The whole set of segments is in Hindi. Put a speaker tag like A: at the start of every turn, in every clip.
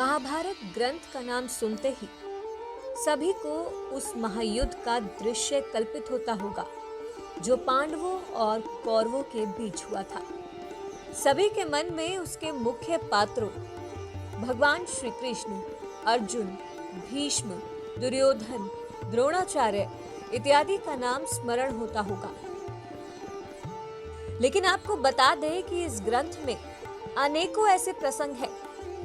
A: महाभारत ग्रंथ का नाम सुनते ही सभी को उस महायुद्ध का दृश्य कल्पित होता होगा जो पांडवों और कौरवों के बीच हुआ था। सभी के मन में उसके मुख्य पात्रों भगवान श्री कृष्ण, अर्जुन, भीष्म, दुर्योधन, द्रोणाचार्य इत्यादि का नाम स्मरण होता होगा। लेकिन आपको बता दें कि इस ग्रंथ में अनेकों ऐसे प्रसंग हैं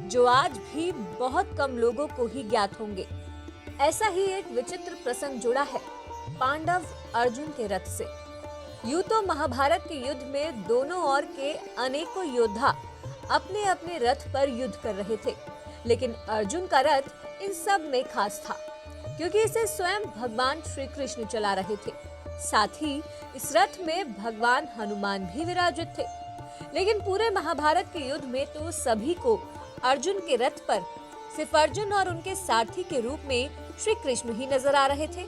A: जो आज भी बहुत कम लोगों को ही ज्ञात होंगे। ऐसा ही एक विचित्र प्रसंग जुड़ा है पांडव अर्जुन के रथ से। यूं तो महाभारत के युद्ध में दोनों ओर के अनेकों योद्धा अपने अपने रथ पर युद्ध कर रहे थे, लेकिन अर्जुन का रथ इन सब में खास था क्योंकि इसे स्वयं भगवान श्री कृष्ण चला रहे थे। साथ ही इस रथ में भगवान हनुमान भी विराजित थे। लेकिन पूरे महाभारत के युद्ध में तो सभी को अर्जुन के रथ पर सिर्फ अर्जुन और उनके सारथी के रूप में श्री कृष्ण ही नजर आ रहे थे।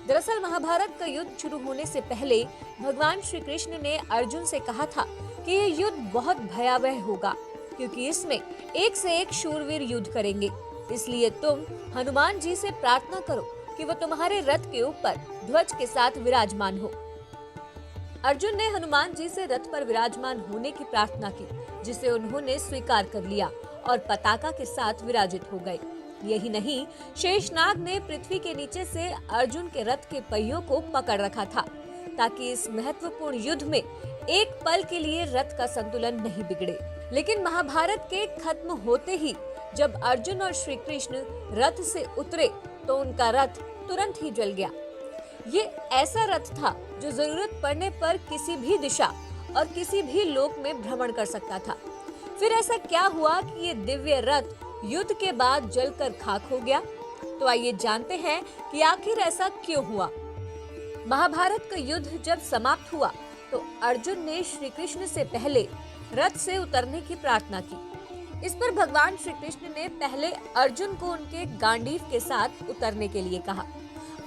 A: दरअसल महाभारत का युद्ध शुरू होने से पहले भगवान श्री कृष्ण ने अर्जुन से कहा था कि ये युद्ध बहुत भयावह होगा क्योंकि इसमें एक से एक शूरवीर युद्ध करेंगे। इसलिए तुम हनुमान जी से प्रार्थना करो कि वो तुम्हारे रथ के ऊपर ध्वज के साथ विराजमान हो। अर्जुन ने हनुमान जी से रथ पर विराजमान होने की प्रार्थना की, जिसे उन्होंने स्वीकार कर लिया और पताका के साथ विराजित हो गए। यही नहीं, शेषनाग ने पृथ्वी के नीचे से अर्जुन के रथ के पहियों को पकड़ रखा था ताकि इस महत्वपूर्ण युद्ध में एक पल के लिए रथ का संतुलन नहीं बिगड़े। लेकिन महाभारत के खत्म होते ही जब अर्जुन और श्री कृष्ण रथ से उतरे तो उनका रथ तुरंत ही जल गया। ये ऐसा रथ था जो जरूरत पड़ने पर किसी भी दिशा और किसी भी लोक में भ्रमण कर सकता था। फिर ऐसा क्या हुआ कि ये दिव्य रथ युद्ध के बाद जलकर खाक हो गया? तो आइए जानते हैं कि आखिर ऐसा क्यों हुआ। महाभारत का युद्ध जब समाप्त हुआ तो अर्जुन ने श्री कृष्ण से पहले रथ से उतरने की प्रार्थना की। इस पर भगवान श्री कृष्ण ने पहले अर्जुन को उनके गांडीव के साथ उतरने के लिए कहा।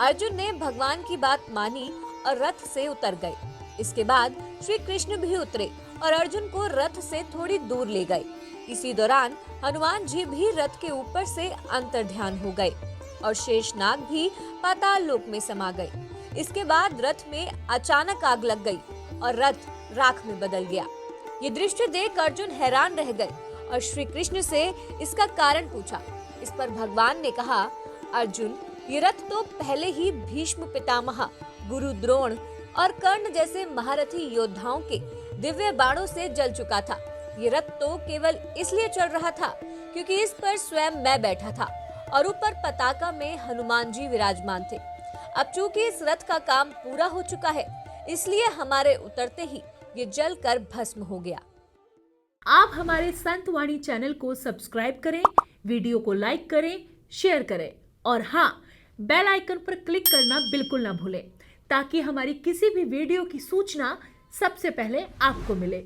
A: अर्जुन ने भगवान की बात मानी और रथ से उतर गए। इसके बाद श्री कृष्ण भी उतरे और अर्जुन को रथ से थोड़ी दूर ले गए। इसी दौरान हनुमान जी भी रथ के ऊपर से अंतर्ध्यान हो गए और शेषनाग भी पाताल लोक में समा गए। इसके बाद रथ में अचानक आग लग गई और रथ राख में बदल गया। ये दृश्य देख अर्जुन हैरान रह गए और श्री कृष्ण से इसका कारण पूछा। इस पर भगवान ने कहा, अर्जुन, ये रथ तो पहले ही भीष्म पितामह, गुरु द्रोण और कर्ण जैसे महारथी योद्धाओं के दिव्य बाणों से जल चुका था। ये रथ तो केवल इसलिए चल रहा था क्योंकि इस पर स्वयं मैं बैठा था और ऊपर पताका में हनुमान जी विराजमान थे। अब चूंकि इस रथ का काम पूरा हो चुका है, इसलिए हमारे उतरते ही ये जलकर भस्म हो गया।
B: आप हमारे संत वाणी चैनल को सब्सक्राइब करें, वीडियो को लाइक करें, शेयर करें और हाँ, बेल आइकन पर क्लिक करना बिल्कुल ना भूलें ताकि हमारी किसी भी वीडियो की सूचना सबसे पहले आपको मिले।